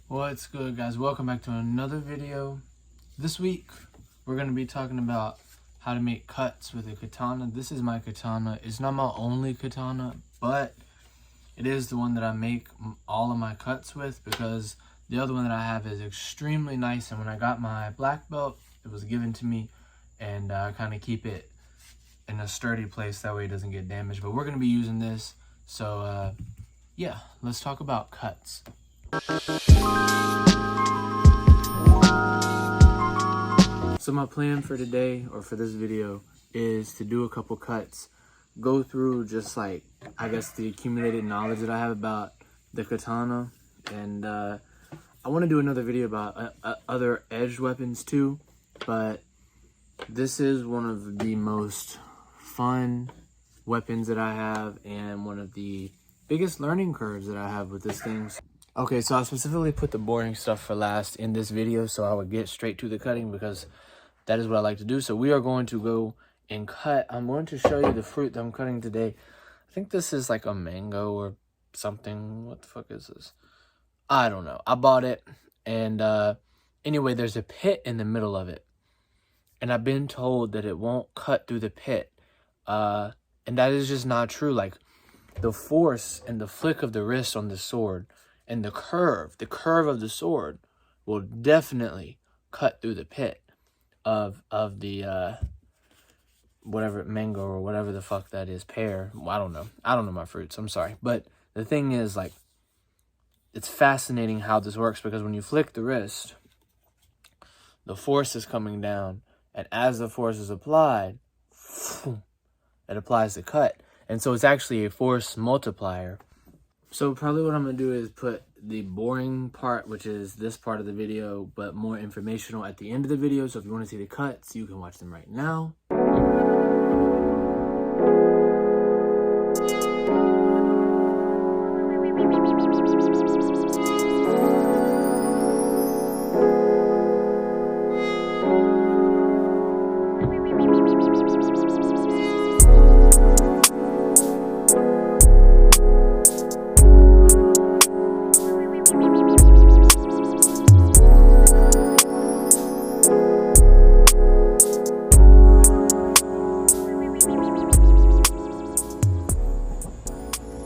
What's good, guys? Welcome back to another video. This week we're going to be talking about how to make cuts with a katana. This is my katana. It's not my only katana, but it is the one that I make all of my cuts with because the other one that I have is extremely nice, and when I got my black belt, it was given to me, and I kind of keep it in a sturdy place, that way it doesn't get damaged. But we're going to be using this, so yeah, let's talk about cuts. So my plan for today, or for this video, is to do a couple cuts, go through just like, I guess, the accumulated knowledge that I have about the katana, and I want to do another video about other edged weapons too, but this is one of the most fun weapons that I have, and one of the biggest learning curves that I have with this thing. Okay, so I specifically put the boring stuff for last in this video, so I would get straight to the cutting because that is what I like to do. So we are going to go and cut. I'm going to show you the fruit that I'm cutting today. I think this is like a mango or something. What the fuck is this? I don't know. I bought it, and anyway, there's a pit in the middle of it, and I've been told that it won't cut through the pit, and that is just not true. Like, the force and the flick of the wrist on the sword and the curve of the sword will definitely cut through the pit of the whatever, mango or whatever the fuck that is, pear. Well, I don't know my fruits, I'm sorry. But the thing is, like, it's fascinating how this works, because when you flick the wrist, the force is coming down, and as the force is applied, it applies the cut. And so it's actually a force multiplier. So probably what I'm going to do is put the boring part, which is this part of the video, but more informational at the end of the video. So if you want to see the cuts, you can watch them right now.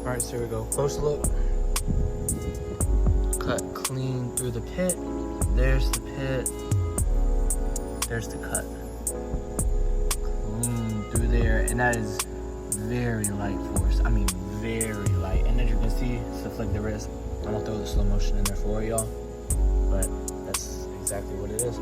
Alright, so here we go. Close look. Cut clean through the pit. There's the pit. There's the cut. Clean through there. And that is very light force. I mean, very light. And as you can see, stuff like the wrist. I'm gonna throw the slow motion in there for y'all. But that's exactly what it is.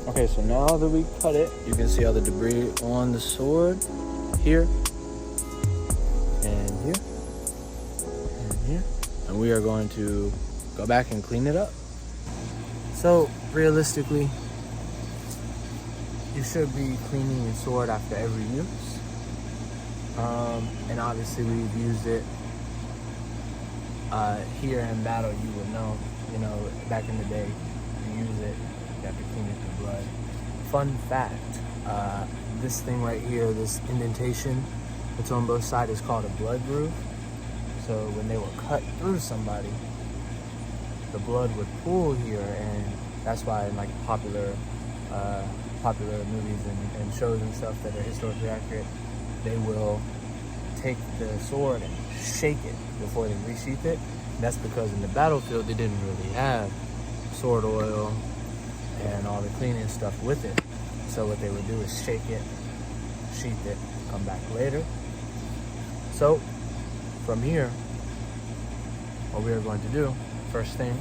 Okay, so now that we cut it, you can see all the debris on the sword here, and here, and here. And we are going to go back and clean it up. So, realistically, you should be cleaning your sword after every use. And obviously we've used it here in battle. You would know, back in the day, you use it. You have to clean it through blood. Fun fact, this thing right here, this indentation that's on both sides, is called a blood groove. So when they would cut through somebody, the blood would pool here, and that's why in like popular movies and shows and stuff that are historically accurate, they will take the sword and shake it before they resheath it. And that's because in the battlefield they didn't really have sword oil and all the cleaning stuff with it. So what they would do is shake it, sheath it, come back later. So from here, what we are going to do, first thing,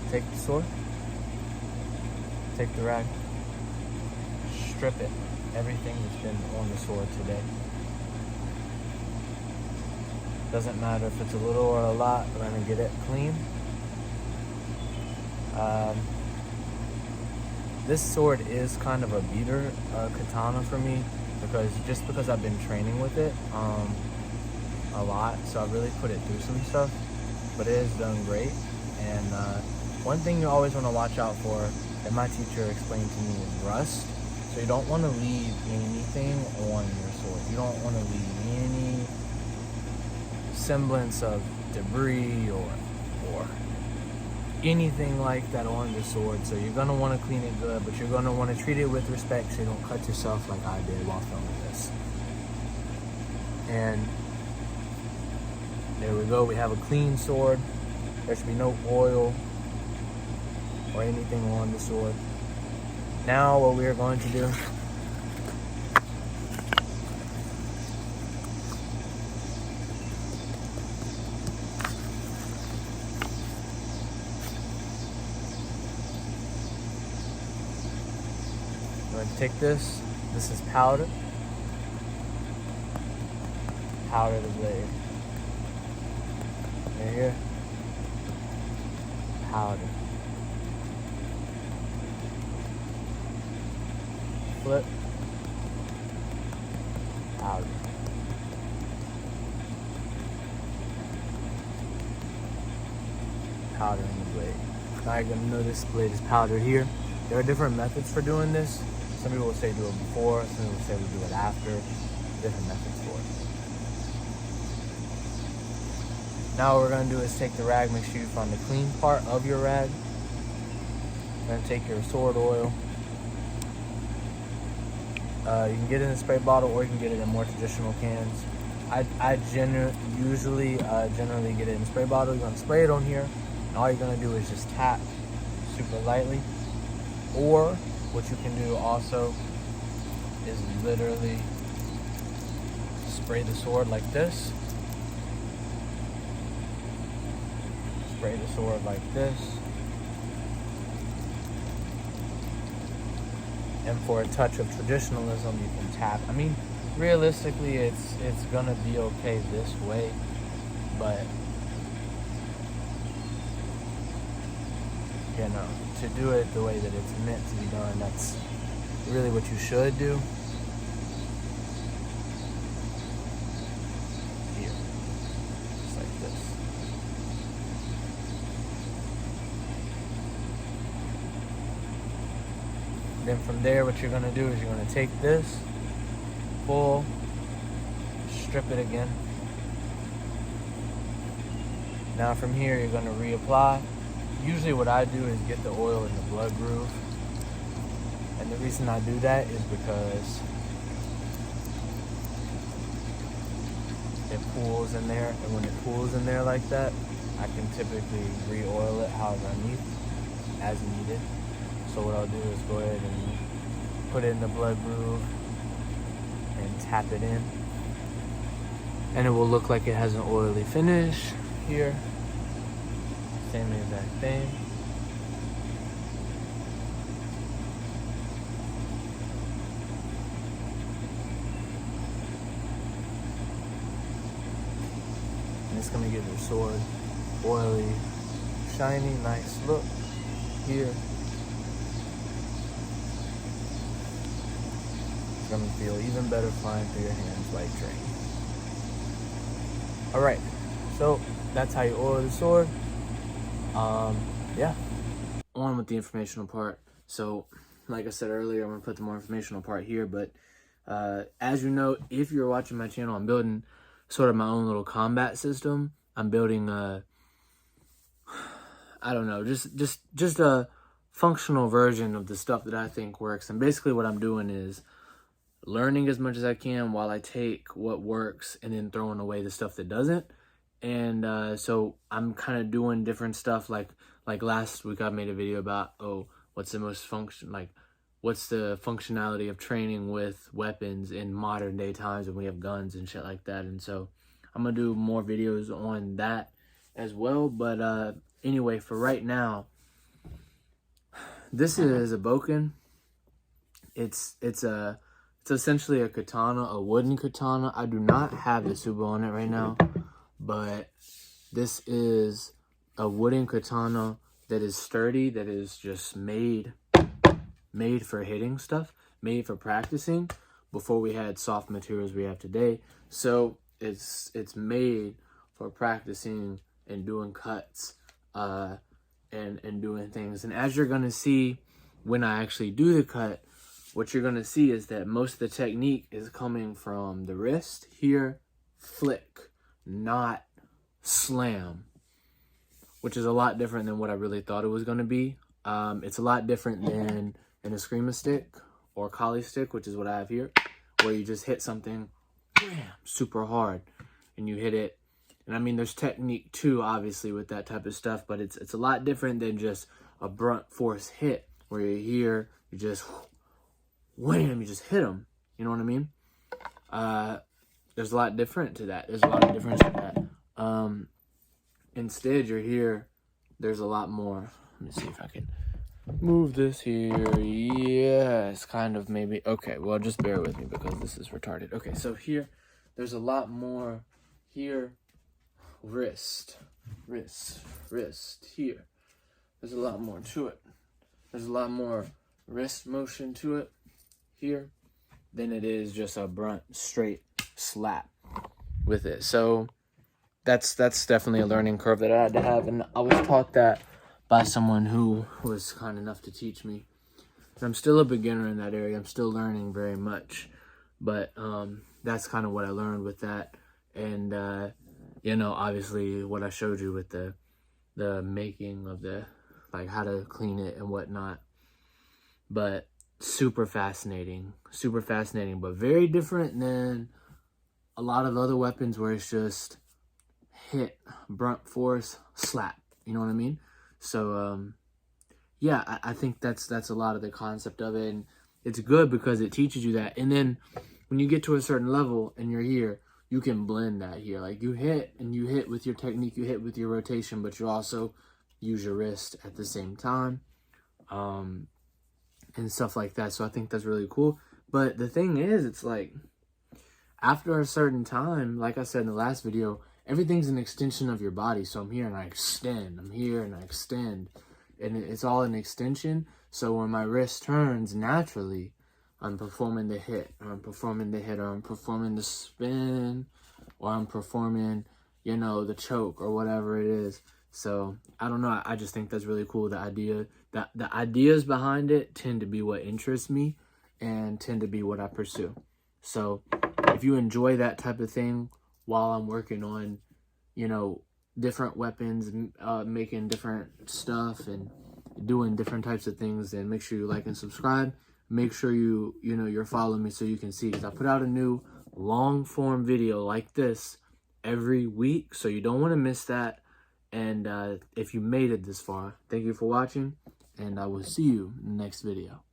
take the sword, take the rag, strip it, everything that's been on the sword today. Doesn't matter if it's a little or a lot, we're gonna get it clean. This sword is kind of a beater katana for me, because I've been training with it a lot, so I really put it through some stuff, but it has done great. And One thing you always want to watch out for that my teacher explained to me is rust. So you don't want to leave anything on your sword. You don't want to leave any semblance of debris or anything like that on the sword. So you're going to want to clean it good, but you're going to want to treat it with respect so you don't cut yourself like I did while filming this. And there we go. We have a clean sword. There should be no oil or anything on the sword. Now what we are going to do, I'm going to take this. This is powder. Powder the blade. Right here. Powder. Flip. Powder. Powder in the blade. Now you're going to know this blade is powdered here. There are different methods for doing this. Some people will say do it before, some people will say we do it after. Different methods for it. Now what we're going to do is take the rag, make sure you find the clean part of your rag. Then take your sword oil. You can get it in a spray bottle or you can get it in more traditional cans. I generally get it in a spray bottle. You're going to spray it on here, and all you're going to do is just tap super lightly. Or what you can do also is literally spray the sword like this. Spray the sword like this. And for a touch of traditionalism, you can tap. I mean, realistically, it's gonna be okay this way, but you know, to do it the way that it's meant to be done, that's really what you should do. Here, just like this. Then from there, what you're gonna do is you're gonna take this, full, strip it again. Now from here, you're gonna reapply. Usually what I do is get the oil in the blood groove. And the reason I do that is because it pools in there. And when it pools in there like that, I can typically re-oil it however I need, as needed. So what I'll do is go ahead and put it in the blood groove and tap it in. And it will look like it has an oily finish here. Same exact thing. And it's gonna give your sword oily, shiny, nice look here. It's gonna feel even better flying through your hands like train. Alright, so that's how you oil the sword. Yeah. On with the informational part. So, like I said earlier, I'm gonna put the more informational part here, but as you know, if you're watching my channel, I'm building sort of my own little combat system. I'm building I don't know, just a functional version of the stuff that I think works. And basically what I'm doing is learning as much as I can while I take what works and then throwing away the stuff that doesn't. And so I'm kind of doing different stuff. Like last week I made a video about, what's the functionality of training with weapons in modern day times when we have guns and shit like that. And so I'm gonna do more videos on that as well. But anyway, for right now, this is a bokken. It's essentially a katana, a wooden katana. I do not have the Subo on it right now, but this is a wooden katana that is sturdy, that is just made for hitting stuff, made for practicing before we had soft materials we have today. So it's made for practicing and doing cuts. and doing things. And as you're gonna see when I actually do the cut, what you're gonna see is that most of the technique is coming from the wrist here, flick, not slam, which is a lot different than what I really thought it was gonna be. It's a lot different than an eskrima stick or kali stick, which is what I have here, where you just hit something bam, super hard and you hit it. And I mean, there's technique too, obviously, with that type of stuff, but it's a lot different than just a brunt force hit where you're here, you just wham, you just hit them. You know what I mean? There's a lot different to that. There's a lot of difference to that. Instead, you're here, there's a lot more. Let me see if I can move this here. Yes, kind of, maybe. Okay, well, just bear with me because this is retarded. Okay, so here, there's a lot more here. Wrist, here. There's a lot more to it. There's a lot more wrist motion to it here than it is just a brunt straight slap with it. So that's definitely a learning curve that I had to have, and I was taught that by someone who was kind enough to teach me. And I'm still a beginner in that area. I'm still learning very much, but that's kind of what I learned with that. And you know, obviously what I showed you with the making of the, like, how to clean it and whatnot. But super fascinating, but very different than a lot of other weapons where it's just hit, brunt force, slap. You know what I mean? So yeah, I think that's a lot of the concept of it, and it's good because it teaches you that. And then when you get to a certain level and you're here, you can blend that here. Like, you hit with your technique, you hit with your rotation, but you also use your wrist at the same time, and stuff like that. So I think that's really cool. But the thing is, it's like, after a certain time, like I said in the last video, everything's an extension of your body. So I'm here and I extend, I'm here and I extend, and it's all an extension. So when my wrist turns naturally, I'm performing the hit, or I'm performing the hit, or I'm performing the spin, or I'm performing, you know, the choke, or whatever it is. So I don't know. I just think that's really cool. The ideas behind it tend to be what interests me and tend to be what I pursue. So if you enjoy that type of thing while I'm working on, you know, different weapons, making different stuff and doing different types of things, then make sure you like and subscribe. Make sure you're following me so you can see, because I put out a new long form video like this every week, so you don't want to miss that. And if you made it this far, thank you for watching, and I will see you in the next video.